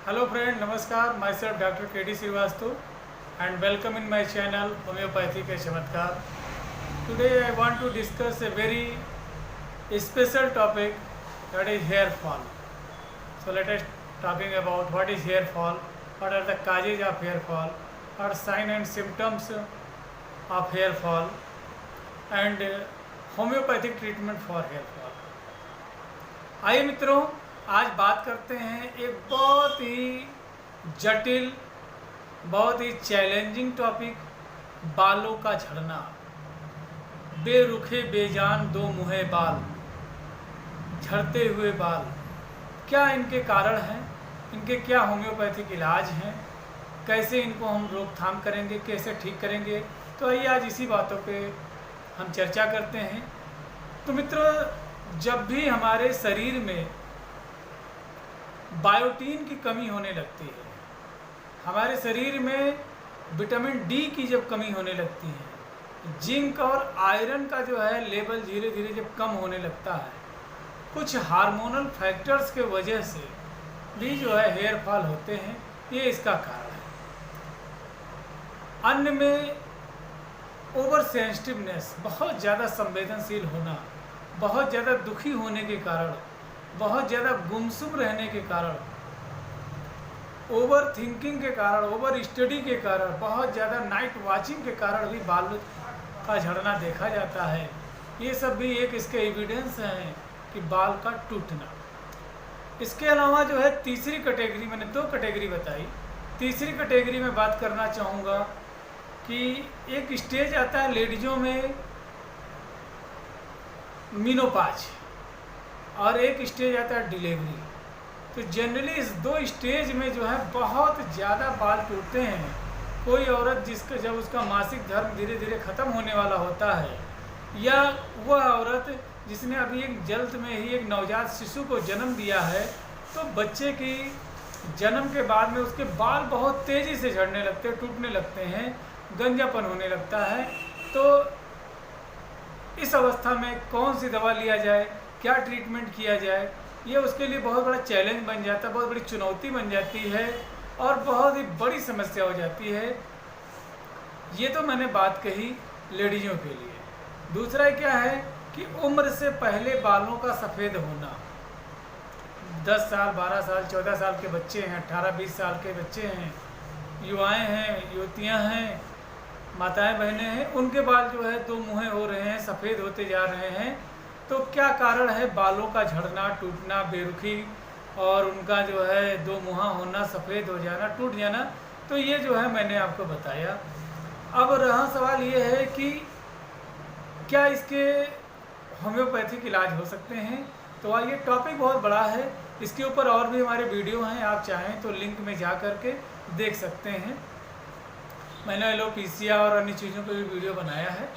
Hello friend, Namaskar. Myself Dr. K.D. Srivastu and welcome in my channel Homeopathy के चमत्कार. Today I want to discuss a very special topic, that is hair fall. So let us talking about what is hair fall, what are the causes of hair fall, what are signs and symptoms of hair fall, and homeopathic treatment for hair fall. आइए मित्रों, आज बात करते हैं एक बहुत ही जटिल, बहुत ही चैलेंजिंग टॉपिक, बालों का झड़ना। बेरुखे बेजान दो मुँहे बाल, झड़ते हुए बाल, क्या इनके कारण हैं? इनके क्या होम्योपैथिक इलाज हैं? कैसे इनको हम रोकथाम करेंगे, कैसे ठीक करेंगे? तो आइए आज इसी बातों पे हम चर्चा करते हैं। तो मित्रों, जब भी हमारे शरीर में बायोटीन की कमी होने लगती है, हमारे शरीर में विटामिन डी की जब कमी होने लगती है, जिंक और आयरन का जो है लेवल धीरे धीरे जब कम होने लगता है, कुछ हार्मोनल फैक्टर्स के वजह से भी जो है हेयर फॉल होते हैं, ये इसका कारण है। अन्य में ओवर सेंसिटिवनेस, बहुत ज़्यादा संवेदनशील होना, बहुत ज़्यादा दुखी होने के कारण, बहुत ज़्यादा गुमसुम रहने के कारण, ओवर थिंकिंग के कारण, ओवर स्टडी के कारण, बहुत ज़्यादा नाइट वॉचिंग के कारण भी बाल का झड़ना देखा जाता है। ये सब भी एक इसके एविडेंस हैं कि बाल का टूटना। इसके अलावा जो है तीसरी कैटेगरी, मैंने दो कैटेगरी बताई, तीसरी कैटेगरी में बात करना चाहूँगा कि एक स्टेज आता है लेडीज़ों में मीनोपाज, और एक स्टेज आता है डिलीवरी। तो जनरली इस दो स्टेज में जो है बहुत ज़्यादा बाल टूटते हैं। कोई औरत जिसका जब उसका मासिक धर्म धीरे धीरे ख़त्म होने वाला होता है, या वह औरत जिसने अभी एक जल्द में ही एक नवजात शिशु को जन्म दिया है, तो बच्चे की जन्म के बाद में उसके बाल बहुत तेज़ी से झड़ने लगते हैं, टूटने लगते हैं, गंजापन होने लगता है। तो इस अवस्था में कौन सी दवा लिया जाए, क्या ट्रीटमेंट किया जाए, ये उसके लिए बहुत बड़ा चैलेंज बन जाता है, बहुत बड़ी चुनौती बन जाती है और बहुत ही बड़ी समस्या हो जाती है। ये तो मैंने बात कही लेडीज़ों के लिए। दूसरा क्या है कि उम्र से पहले बालों का सफ़ेद होना। 10 साल, 12 साल, 14 साल के बच्चे हैं, 18-20 साल के बच्चे हैं, युवाएँ हैं, युवतियाँ हैं, माताएं बहनें हैं, उनके बाल जो है दो मुँहे हो रहे हैं, सफ़ेद होते जा रहे हैं। तो क्या कारण है बालों का झड़ना, टूटना, बेरुखी और उनका जो है दो मुँहा होना, सफ़ेद हो जाना, टूट जाना? तो ये जो है मैंने आपको बताया। अब रहा सवाल ये है कि क्या इसके होम्योपैथिक इलाज हो सकते हैं? तो ये टॉपिक बहुत बड़ा है, इसके ऊपर और भी हमारे वीडियो हैं, आप चाहें तो लिंक में जा कर के देख सकते हैं। मैंने एलोपीसिया और अन्य चीज़ों पर भी वीडियो बनाया है,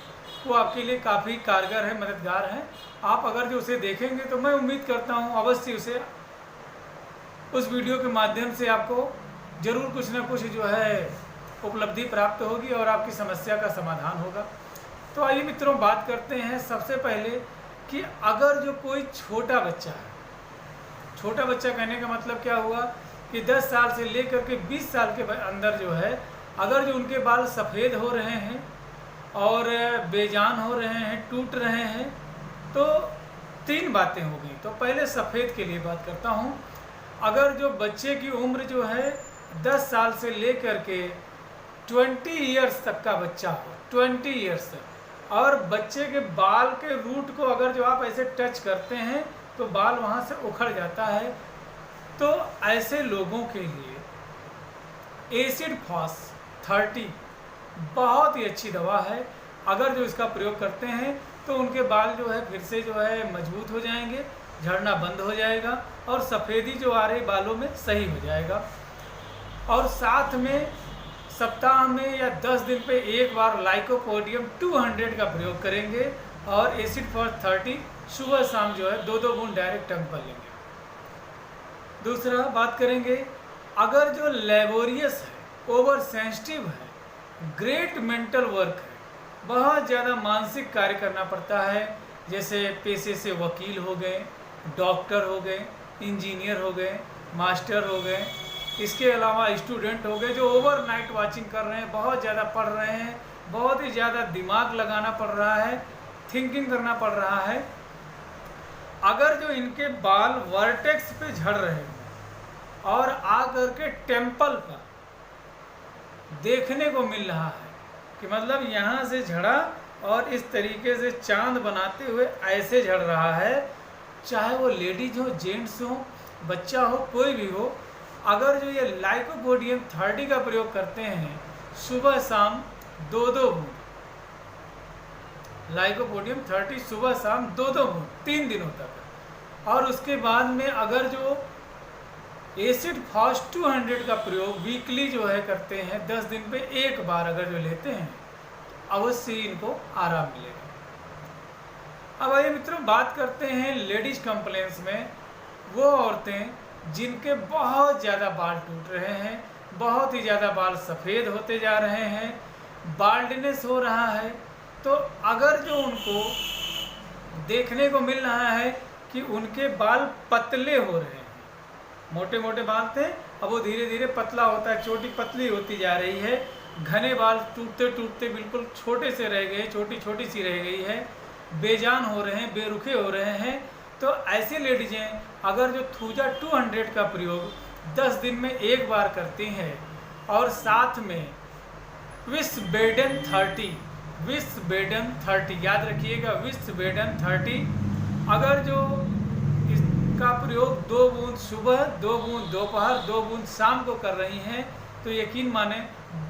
वो आपके लिए काफ़ी कारगर है, मददगार है। आप अगर जो उसे देखेंगे तो मैं उम्मीद करता हूँ अवश्य उसे उस वीडियो के माध्यम से आपको ज़रूर कुछ ना कुछ जो है उपलब्धि प्राप्त होगी और आपकी समस्या का समाधान होगा। तो आइए मित्रों, बात करते हैं सबसे पहले कि अगर जो कोई छोटा बच्चा है, छोटा बच्चा कहने का मतलब क्या हुआ कि 10 साल से लेकर के 20 साल के अंदर जो है, अगर जो उनके बाल सफ़ेद हो रहे हैं और बेजान हो रहे हैं, टूट रहे हैं, तो 3 बातें हो गई। तो पहले सफ़ेद के लिए बात करता हूँ। अगर जो बच्चे की उम्र जो है 10 साल से लेकर के 20 ईयर्स तक का बच्चा हो, 20 ईयर्स तक, और बच्चे के बाल के रूट को अगर जो आप ऐसे टच करते हैं तो बाल वहाँ से उखड़ जाता है, तो ऐसे लोगों के लिए एसिड फॉस 30 बहुत ही अच्छी दवा है। अगर जो इसका प्रयोग करते हैं तो उनके बाल जो है फिर से जो है मजबूत हो जाएंगे, झड़ना बंद हो जाएगा और सफ़ेदी जो आ रही बालों में सही हो जाएगा। और साथ में सप्ताह में या 10 दिन पे एक बार लाइकोपोडियम 200 का प्रयोग करेंगे और एसिड फॉस 30 सुबह शाम जो है 2-2 बूंद डायरेक्ट टंग पर लेंगे। दूसरा बात करेंगे, अगर जो लेबोरियस है, ओवर सेंसिटिव है, ग्रेट मेंटल वर्क है, बहुत ज़्यादा मानसिक कार्य करना पड़ता है, जैसे पेशे से वकील हो गए, डॉक्टर हो गए, इंजीनियर हो गए, मास्टर हो गए, इसके अलावा स्टूडेंट हो गए जो ओवरनाइट वाचिंग कर रहे हैं, बहुत ज़्यादा पढ़ रहे हैं, बहुत ही ज़्यादा दिमाग लगाना पड़ रहा है, थिंकिंग करना पड़ रहा है। अगर जो इनके बाल वर्टेक्स पे झड़ रहे हैं और आकर के टेम्पल पर देखने को मिल रहा है कि मतलब यहाँ से झड़ा और इस तरीके से चांद बनाते हुए ऐसे झड़ रहा है, चाहे वो लेडीज हो, जेंट्स हो, बच्चा हो, कोई भी हो, अगर जो ये लाइकोपोडियम 30 का प्रयोग करते हैं सुबह शाम 2-2 बूंद, लाइकोपोडियम 30 सुबह शाम 2-2 बूंद 3 दिनों तक, और उसके बाद में अगर जो एसिड फॉस्ट 200 का प्रयोग वीकली जो है करते हैं, 10 दिन पे एक बार अगर जो लेते हैं तो अवश्य इनको आराम मिलेगा। अब आइए मित्रों बात करते हैं लेडीज कंप्लेंट्स में, वो औरतें जिनके बहुत ज़्यादा बाल टूट रहे हैं, बहुत ही ज़्यादा बाल सफ़ेद होते जा रहे हैं, बाल्डनेस हो रहा है, तो अगर जो उनको देखने को मिल रहा है कि उनके बाल पतले हो रहे हैं, मोटे मोटे बाल थे अब वो धीरे धीरे पतला होता है, चोटी पतली होती जा रही है, घने बाल टूटते टूटते बिल्कुल छोटे से रह गए, छोटी छोटी सी रह गई है, बेजान हो रहे हैं, बेरुखे हो रहे हैं, तो ऐसी लेडीजें अगर जो थूजा 200 का प्रयोग 10 दिन में एक बार करती हैं और साथ में विस्बेडन 30 याद रखिएगा, विस्बेडन 30 अगर जो इसका प्रयोग 2 बूंद सुबह, 2 बूंद दोपहर, 2 बूंद शाम को कर रही हैं तो यकीन माने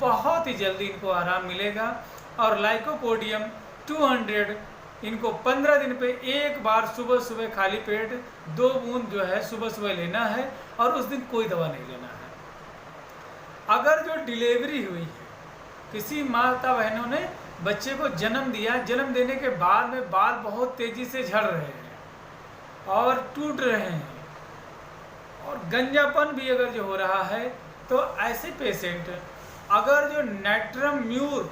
बहुत ही जल्दी इनको आराम मिलेगा। और लाइकोपोडियम 200 इनको 15 दिन पे एक बार सुबह सुबह खाली पेट 2 बूंद जो है सुबह सुबह लेना है और उस दिन कोई दवा नहीं लेना है। अगर जो डिलीवरी हुई है, किसी माता बहनों ने बच्चे को जन्म दिया, जन्म देने के बाद में बाल बहुत तेज़ी से झड़ रहे हैं और टूट रहे हैं और गंजापन भी अगर जो हो रहा है, तो ऐसे पेशेंट अगर जो नेट्रम म्यूर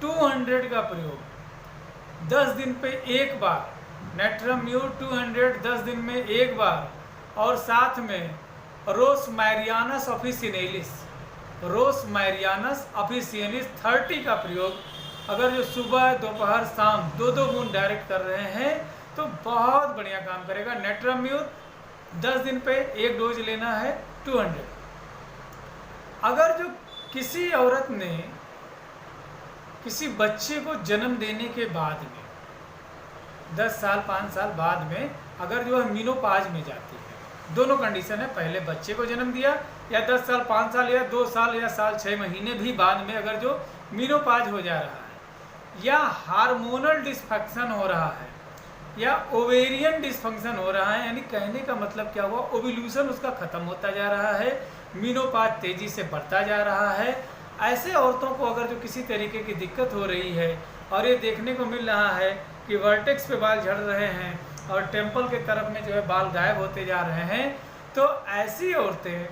200 का प्रयोग 10 दिन पे एक बार, नेट्रम म्यूर 200 10 दिन में एक बार, और साथ में रोसमैरियानस ऑफिसियलिस 30 का प्रयोग अगर जो सुबह दोपहर शाम 2-2 बूंद डायरेक्ट कर रहे हैं तो बहुत बढ़िया काम करेगा। नेट्रम म्यूर 10 दिन पे एक डोज लेना है 200। अगर जो किसी औरत ने किसी बच्चे को जन्म देने के बाद में 10 साल 5 साल बाद में अगर जो है मीनोपाज में जाती है, दोनों कंडीशन है, पहले बच्चे को जन्म दिया या 10 साल 5 साल या 2 साल या साल 6 महीने भी बाद में अगर जो मीनोपाज हो जा रहा है या हार्मोनल डिसफंक्शन हो रहा है या ओवेरियन डिसफंक्शन हो रहा है, यानी कहने का मतलब क्या हुआ, ओव्यूलेशन उसका ख़त्म होता जा रहा है, मीनोपाज तेज़ी से बढ़ता जा रहा है, ऐसे औरतों को अगर जो किसी तरीके की दिक्कत हो रही है और ये देखने को मिल रहा है कि वर्टेक्स पे बाल झड़ रहे हैं और टेम्पल के तरफ में जो है बाल गायब होते जा रहे हैं, तो ऐसी औरतें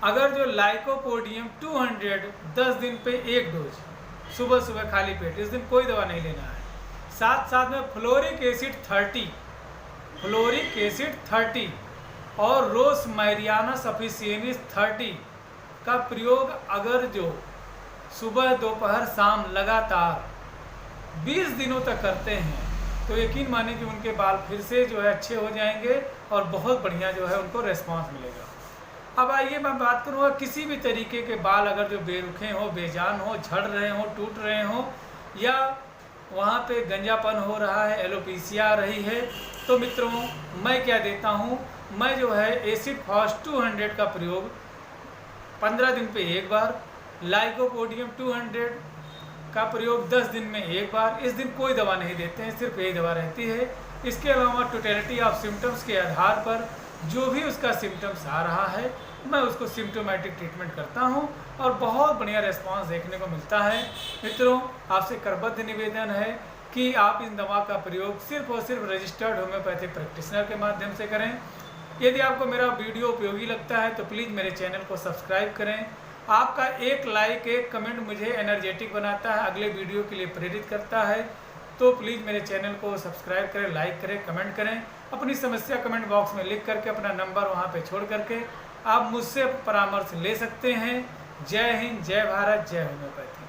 अगर जो लाइकोपोडियम 200 10 दिन पे एक डोज सुबह सुबह खाली पेट, इस दिन कोई दवा नहीं लेना है, साथ साथ में फ्लोरिक एसिड 30 और रोसमैरियानस ऑफिसियलिस 30 का प्रयोग अगर जो सुबह दोपहर शाम लगातार 20 दिनों तक करते हैं तो यकीन माने कि उनके बाल फिर से जो है अच्छे हो जाएंगे और बहुत बढ़िया जो है उनको रेस्पॉन्स मिलेगा। अब आइए मैं बात करूँगा किसी भी तरीके के बाल अगर जो बेरुखे हो, बेजान हो, झड़ रहे हो, टूट रहे हो या वहाँ पे गंजापन हो रहा है, एलोपेशिया आ रही है, तो मित्रों मैं क्या देता हूँ, मैं जो है एसिड फॉस्ट 200 का प्रयोग 15 दिन पे एक बार, लाइकोपोडियम 200 का प्रयोग 10 दिन में एक बार, इस दिन कोई दवा नहीं देते हैं, सिर्फ यही दवा रहती है। इसके अलावा टोटलिटी ऑफ सिम्टम्स के आधार पर जो भी उसका सिम्टम्स आ रहा है मैं उसको सिम्टोमेटिक ट्रीटमेंट करता हूं और बहुत बढ़िया रिस्पांस देखने को मिलता है। मित्रों आपसे करबद्ध निवेदन है कि आप इन दवा का प्रयोग सिर्फ और सिर्फ रजिस्टर्ड होम्योपैथिक प्रैक्टिशनर के माध्यम से करें। यदि आपको मेरा वीडियो उपयोगी लगता है तो प्लीज़ मेरे चैनल को सब्सक्राइब करें। आपका एक लाइक, एक कमेंट मुझे एनर्जेटिक बनाता है, अगले वीडियो के लिए प्रेरित करता है, तो प्लीज़ मेरे चैनल को सब्सक्राइब करें, लाइक करें, कमेंट करें। अपनी समस्या कमेंट बॉक्स में लिख करके अपना नंबर वहां पे छोड़ करके आप मुझसे परामर्श ले सकते हैं। जय हिंद, जय भारत, जय होम्योपैथी।